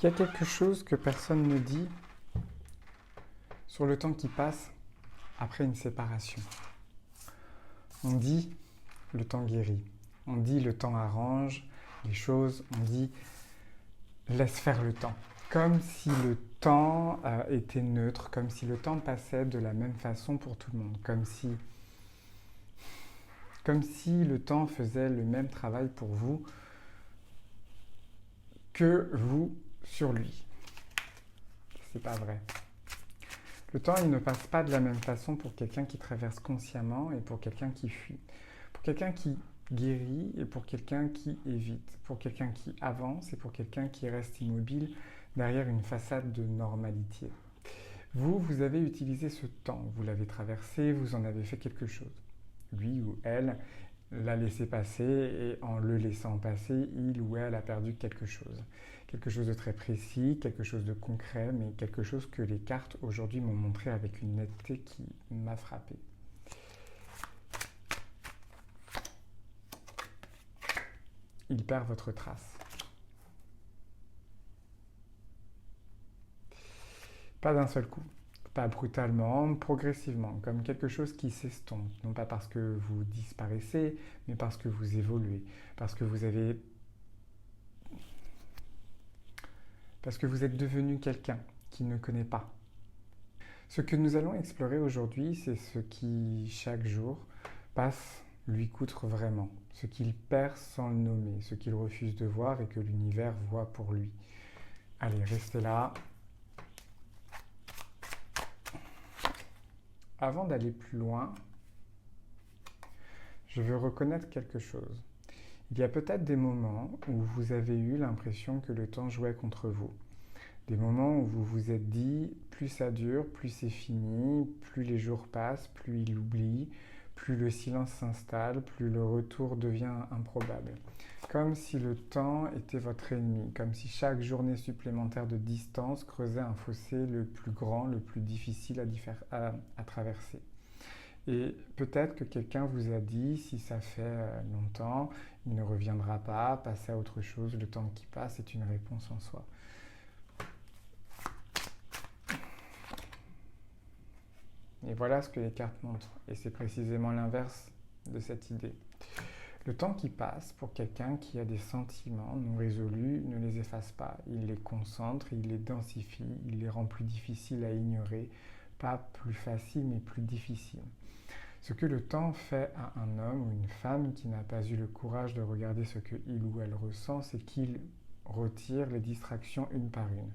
Il y a quelque chose que personne ne dit sur le temps qui passe après une séparation. On dit le temps guérit, on dit le temps arrange les choses, on dit laisse faire le temps. Comme si le temps était neutre, comme si le temps passait de la même façon pour tout le monde, comme si le temps faisait le même travail pour vous que vous sur lui. C'est pas vrai. Le temps, il ne passe pas de la même façon pour quelqu'un qui traverse consciemment et pour quelqu'un qui fuit. Pour quelqu'un qui guérit et pour quelqu'un qui évite. Pour quelqu'un qui avance et pour quelqu'un qui reste immobile derrière une façade de normalité. Vous avez utilisé ce temps, vous l'avez traversé, vous en avez fait quelque chose. Lui ou elle l'a laissé passer et en le laissant passer, il ou elle a perdu quelque chose. Quelque chose de très précis, quelque chose de concret, mais quelque chose que les cartes aujourd'hui m'ont montré avec une netteté qui m'a frappé. Il perd votre trace. Pas d'un seul coup, pas brutalement, progressivement, comme quelque chose qui s'estompe. Non pas parce que vous disparaissez, mais parce que vous évoluez, parce que vous êtes devenu quelqu'un qui ne connaît pas. Ce que nous allons explorer aujourd'hui, c'est ce qui, chaque jour, passe lui coûte vraiment, ce qu'il perd sans le nommer, ce qu'il refuse de voir et que l'univers voit pour lui. Allez, restez là. Avant d'aller plus loin, je veux reconnaître quelque chose. Il y a peut-être des moments où vous avez eu l'impression que le temps jouait contre vous. Des moments où vous vous êtes dit, plus ça dure, plus c'est fini, plus les jours passent, plus il oublie, plus le silence s'installe, plus le retour devient improbable. Comme si le temps était votre ennemi, comme si chaque journée supplémentaire de distance creusait un fossé le plus grand, le plus difficile à traverser. Et peut-être que quelqu'un vous a dit, si ça fait longtemps, il ne reviendra pas, passez à autre chose, le temps qui passe est une réponse en soi. Et voilà ce que les cartes montrent. Et c'est précisément l'inverse de cette idée. Le temps qui passe, pour quelqu'un qui a des sentiments non résolus, ne les efface pas. Il les concentre, il les densifie, il les rend plus difficiles à ignorer. Pas plus faciles, mais plus difficiles. Ce que le temps fait à un homme ou une femme qui n'a pas eu le courage de regarder ce qu'il ou elle ressent, c'est qu'il retire les distractions une par une.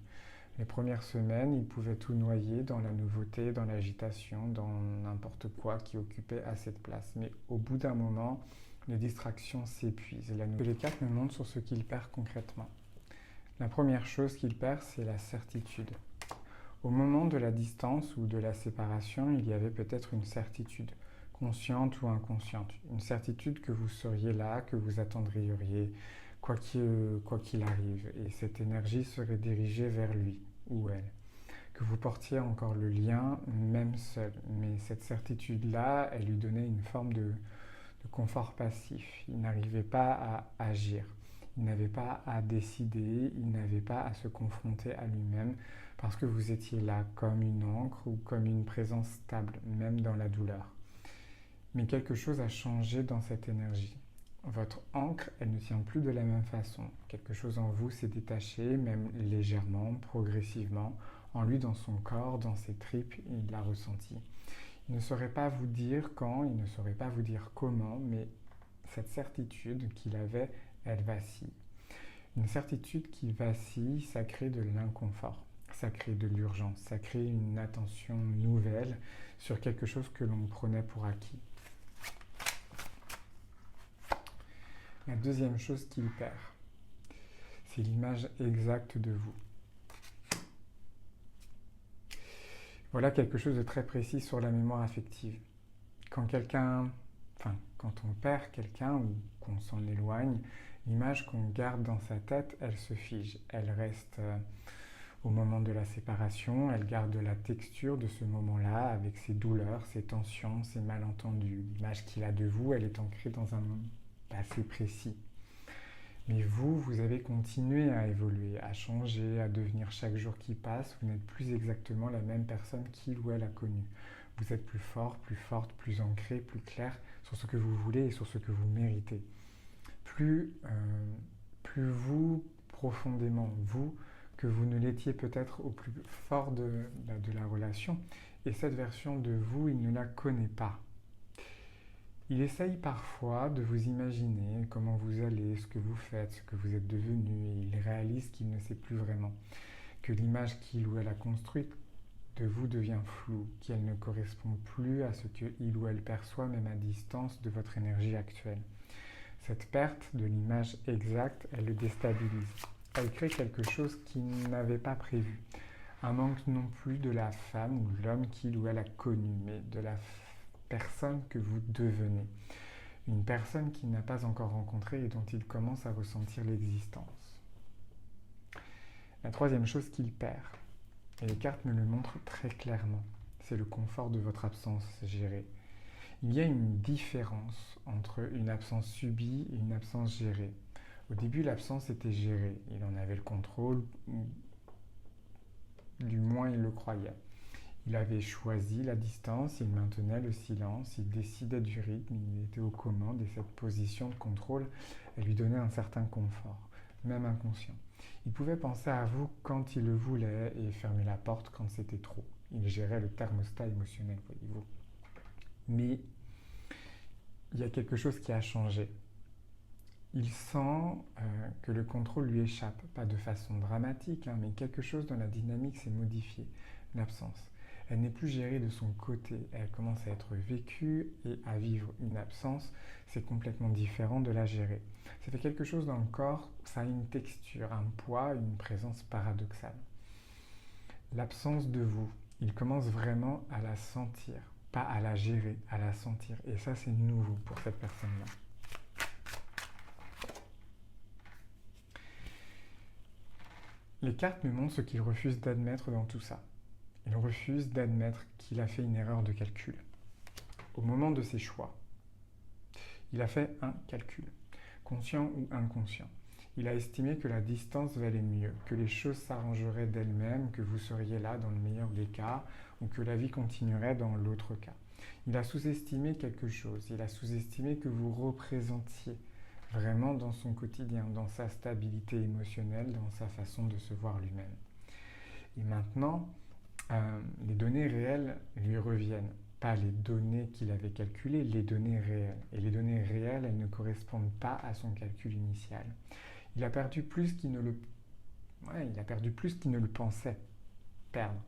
Les premières semaines, il pouvait tout noyer dans la nouveauté, dans l'agitation, dans n'importe quoi qui occupait assez de place. Mais au bout d'un moment, les distractions s'épuisent. Les cartes me montrent sur ce qu'il perd concrètement. La première chose qu'il perd, c'est la certitude. Au moment de la distance ou de la séparation, il y avait peut-être une certitude, consciente ou inconsciente. Une certitude que vous seriez là, que vous attendriez, quoi qu'il arrive. Et cette énergie serait dirigée vers lui ou elle. Que vous portiez encore le lien, même seul. Mais cette certitude-là, elle lui donnait une forme de confort passif. Il n'arrivait pas à agir. Il n'avait pas à décider, il n'avait pas à se confronter à lui-même parce que vous étiez là comme une encre ou comme une présence stable, même dans la douleur. Mais quelque chose a changé dans cette énergie. Votre encre, elle ne tient plus de la même façon. Quelque chose en vous s'est détaché, même légèrement, progressivement. En lui, dans son corps, dans ses tripes, il l'a ressenti. Il ne saurait pas vous dire quand, il ne saurait pas vous dire comment, mais cette certitude qu'il avait, elle vacille. Une certitude qui vacille, ça crée de l'inconfort, ça crée de l'urgence, ça crée une attention nouvelle sur quelque chose que l'on prenait pour acquis. La deuxième chose qu'il perd, c'est l'image exacte de vous. Voilà quelque chose de très précis sur la mémoire affective. Quand on perd quelqu'un ou qu'on s'en éloigne, l'image qu'on garde dans sa tête, elle se fige. Elle reste au moment de la séparation, elle garde la texture de ce moment-là avec ses douleurs, ses tensions, ses malentendus. L'image qu'il a de vous, elle est ancrée dans un passé précis. Mais vous avez continué à évoluer, à changer, à devenir chaque jour qui passe. Vous n'êtes plus exactement la même personne qu'il ou elle a connue. Vous êtes plus fort, plus forte, plus ancré, plus clair sur ce que vous voulez et sur ce que vous méritez. Plus vous, profondément, vous, que vous ne l'étiez peut-être au plus fort de la relation. Et cette version de vous, il ne la connaît pas. Il essaye parfois de vous imaginer comment vous allez, ce que vous faites, ce que vous êtes devenu, et il réalise qu'il ne sait plus vraiment, que l'image qu'il ou elle a construite de vous devient floue, qu'elle ne correspond plus à ce que il ou elle perçoit même à distance de votre énergie actuelle. Cette perte de l'image exacte, elle le déstabilise. Elle crée quelque chose qu'il n'avait pas prévu. Un manque non plus de la femme ou de l'homme qu'il ou elle a connu, mais de la personne que vous devenez. Une personne qu'il n'a pas encore rencontrée et dont il commence à ressentir l'existence. La troisième chose qu'il perd, et les cartes me le montrent très clairement, c'est le confort de votre absence gérée. Il y a une différence entre une absence subie et une absence gérée. Au début, l'absence était gérée. Il en avait le contrôle, ou du moins il le croyait. Il avait choisi la distance, il maintenait le silence, il décidait du rythme, il était aux commandes et cette position de contrôle, elle lui donnait un certain confort, même inconscient. Il pouvait penser à vous quand il le voulait et fermer la porte quand c'était trop. Il gérait le thermostat émotionnel, voyez-vous. Mais il y a quelque chose qui a changé. Il sent que le contrôle lui échappe, pas de façon dramatique, mais quelque chose dans la dynamique s'est modifié, l'absence. Elle n'est plus gérée de son côté, elle commence à être vécue et à vivre une absence, c'est complètement différent de la gérer. Ça fait quelque chose dans le corps, ça a une texture, un poids, une présence paradoxale. L'absence de vous, il commence vraiment à la sentir, pas à la gérer, à la sentir. Et ça, c'est nouveau pour cette personne-là. Les cartes me montrent ce qu'il refuse d'admettre dans tout ça. Il refuse d'admettre qu'il a fait une erreur de calcul. Au moment de ses choix, il a fait un calcul, conscient ou inconscient. Il a estimé que la distance valait mieux, que les choses s'arrangeraient d'elles-mêmes, que vous seriez là dans le meilleur des cas, ou que la vie continuerait dans l'autre cas. Il a sous-estimé quelque chose, il a sous-estimé que vous représentiez vraiment dans son quotidien, dans sa stabilité émotionnelle, dans sa façon de se voir lui-même. Et maintenant, les données réelles lui reviennent. Pas les données qu'il avait calculées, les données réelles. Et les données réelles, elles ne correspondent pas à son calcul initial. Il a perdu plus qu'il ne le, il a perdu plus qu'il ne le pensait perdre.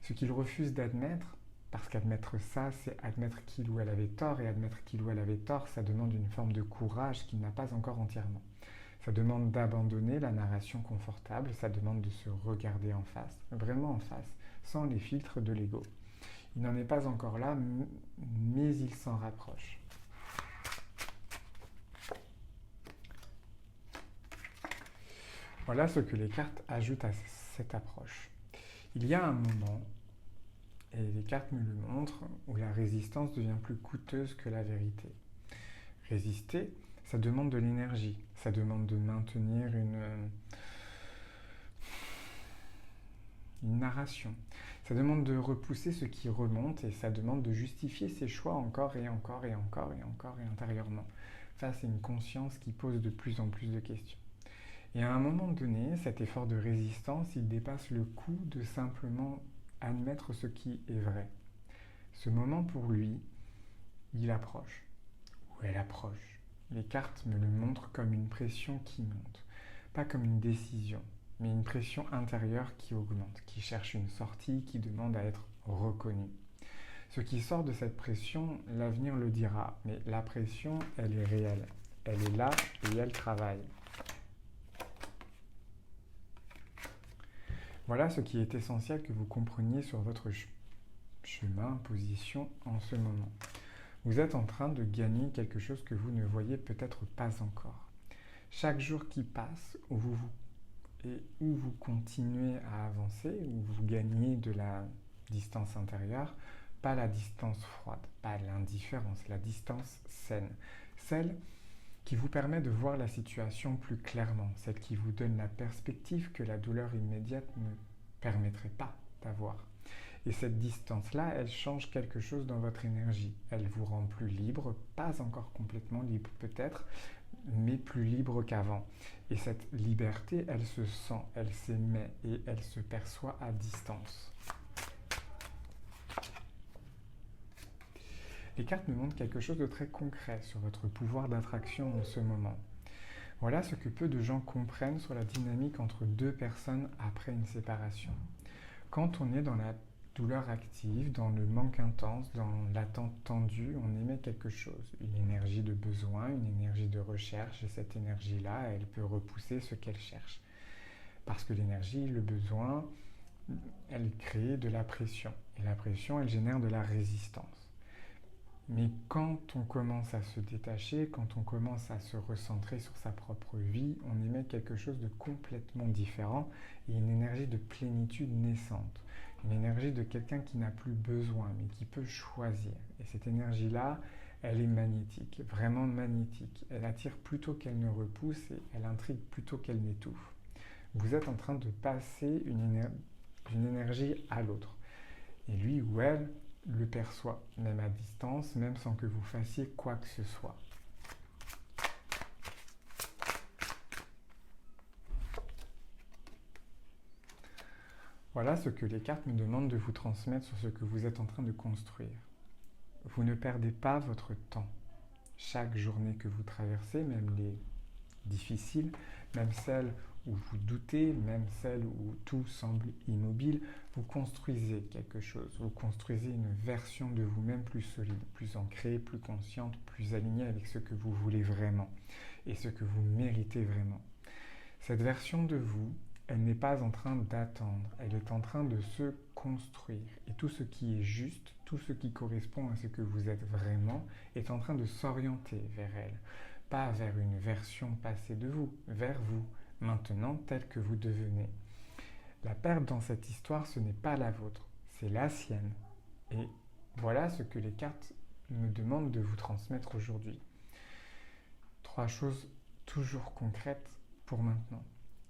Ce qu'il refuse d'admettre, parce qu'admettre ça, c'est admettre qu'il ou elle avait tort, et admettre qu'il ou elle avait tort, ça demande une forme de courage qu'il n'a pas encore entièrement. Ça demande d'abandonner la narration confortable, ça demande de se regarder en face, vraiment en face, sans les filtres de l'ego. Il n'en est pas encore là, mais il s'en rapproche. Voilà ce que les cartes ajoutent à cette approche. Il y a un moment, et les cartes me le montrent, où la résistance devient plus coûteuse que la vérité. Résister, ça demande de l'énergie, ça demande de maintenir une narration. Ça demande de repousser ce qui remonte et ça demande de justifier ses choix encore et encore et encore et encore et intérieurement, face à une conscience qui pose de plus en plus de questions. Et à un moment donné, cet effort de résistance, il dépasse le coup de simplement admettre ce qui est vrai. Ce moment pour lui, il approche, ou elle approche. Les cartes me le montrent comme une pression qui monte, pas comme une décision, mais une pression intérieure qui augmente, qui cherche une sortie, qui demande à être reconnue. Ce qui sort de cette pression, l'avenir le dira, mais la pression, elle est réelle. Elle est là et elle travaille. Voilà ce qui est essentiel que vous compreniez sur votre chemin, position en ce moment. Vous êtes en train de gagner quelque chose que vous ne voyez peut-être pas encore. Chaque jour qui passe, où vous continuez à avancer, où vous gagnez de la distance intérieure, pas la distance froide, pas l'indifférence, la distance saine. Celle qui vous permet de voir la situation plus clairement, celle qui vous donne la perspective que la douleur immédiate ne permettrait pas d'avoir. Et cette distance-là, elle change quelque chose dans votre énergie. Elle vous rend plus libre, pas encore complètement libre peut-être, mais plus libre qu'avant. Et cette liberté, elle se sent, elle s'émet et elle se perçoit à distance. Les cartes me montrent quelque chose de très concret sur votre pouvoir d'attraction en ce moment. Voilà ce que peu de gens comprennent sur la dynamique entre deux personnes après une séparation. Quand on est dans la douleur active, dans le manque intense, dans l'attente tendue, on émet quelque chose, une énergie de besoin, une énergie de recherche, et cette énergie-là, elle peut repousser ce qu'elle cherche. Parce que l'énergie, le besoin, elle crée de la pression, et la pression, elle génère de la résistance. Mais quand on commence à se détacher, quand on commence à se recentrer sur sa propre vie, on émet quelque chose de complètement différent et une énergie de plénitude naissante. Une énergie de quelqu'un qui n'a plus besoin, mais qui peut choisir. Et cette énergie-là, elle est magnétique, vraiment magnétique. Elle attire plutôt qu'elle ne repousse et elle intrigue plutôt qu'elle n'étouffe. Vous êtes en train de passer d'une énergie à l'autre. Et lui ou elle le perçoit, même à distance, même sans que vous fassiez quoi que ce soit. Voilà ce que les cartes me demandent de vous transmettre sur ce que vous êtes en train de construire. Vous ne perdez pas votre temps. Chaque journée que vous traversez, même les difficiles, même celles où vous doutez, même celles où tout semble immobile, vous construisez quelque chose. Vous construisez une version de vous-même plus solide, plus ancrée, plus consciente, plus alignée avec ce que vous voulez vraiment et ce que vous méritez vraiment. Cette version de vous, elle n'est pas en train d'attendre, elle est en train de se construire. Et tout ce qui est juste, tout ce qui correspond à ce que vous êtes vraiment, est en train de s'orienter vers elle. Pas vers une version passée de vous, vers vous, maintenant tel que vous devenez. La perte dans cette histoire, ce n'est pas la vôtre, c'est la sienne. Et voilà ce que les cartes me demandent de vous transmettre aujourd'hui. 3 choses toujours concrètes pour maintenant.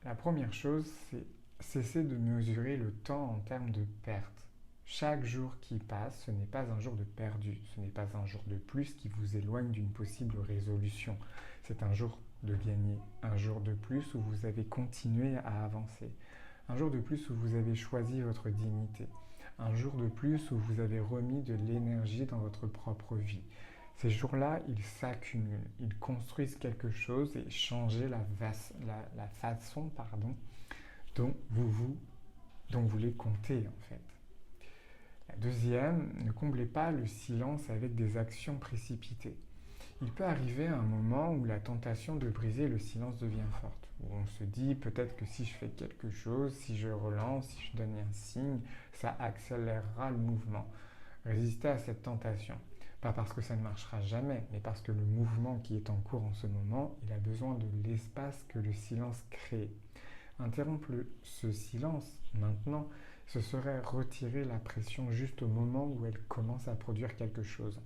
La première chose, c'est cesser de mesurer le temps en termes de perte. Chaque jour qui passe, ce n'est pas un jour de perdu, ce n'est pas un jour de plus qui vous éloigne d'une possible résolution. C'est un jour de gagné, un jour de plus où vous avez continué à avancer, un jour de plus où vous avez choisi votre dignité, un jour de plus où vous avez remis de l'énergie dans votre propre vie. Ces jours-là, ils s'accumulent, ils construisent quelque chose et changent la façon dont vous les comptez en fait. La deuxième, ne comblez pas le silence avec des actions précipitées. Il peut arriver un moment où la tentation de briser le silence devient forte, où on se dit peut-être que si je fais quelque chose, si je relance, si je donne un signe, ça accélérera le mouvement. Résistez à cette tentation. Pas parce que ça ne marchera jamais, mais parce que le mouvement qui est en cours en ce moment, il a besoin de l'espace que le silence crée. Interrompre ce silence maintenant, ce serait retirer la pression juste au moment où elle commence à produire quelque chose.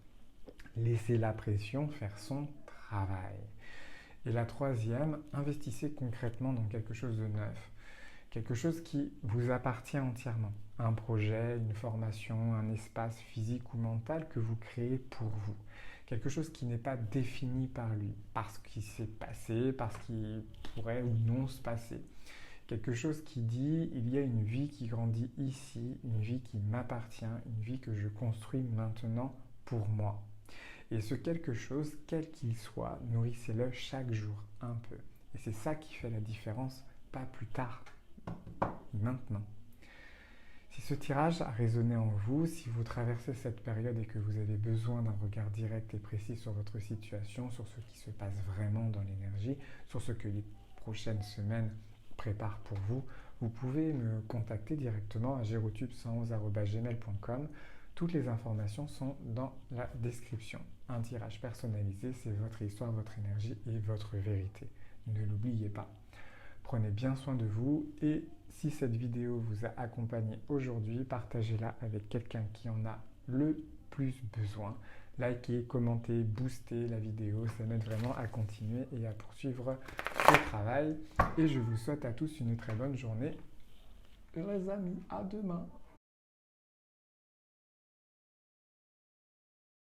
Laissez la pression faire son travail. Et la troisième, investissez concrètement dans quelque chose de neuf. Quelque chose qui vous appartient entièrement. Un projet, une formation, un espace physique ou mental que vous créez pour vous. Quelque chose qui n'est pas défini par lui, parce qu'il s'est passé, parce qu'il pourrait ou non se passer. Quelque chose qui dit, il y a une vie qui grandit ici, une vie qui m'appartient, une vie que je construis maintenant pour moi. Et ce quelque chose, quel qu'il soit, nourrissez-le chaque jour un peu. Et c'est ça qui fait la différence, pas plus tard, maintenant. Si ce tirage a résonné en vous, si vous traversez cette période et que vous avez besoin d'un regard direct et précis sur votre situation, sur ce qui se passe vraiment dans l'énergie, sur ce que les prochaines semaines préparent pour vous, vous pouvez me contacter directement à gerotube111@gmail.com. Toutes les informations sont dans la description. Un tirage personnalisé, c'est votre histoire, votre énergie et votre vérité. Ne l'oubliez pas. Prenez bien soin de vous et si cette vidéo vous a accompagné aujourd'hui, partagez-la avec quelqu'un qui en a le plus besoin. Likez, commentez, boostez la vidéo, ça m'aide vraiment à continuer et à poursuivre ce travail. Et je vous souhaite à tous une très bonne journée. Heureux amis, à demain.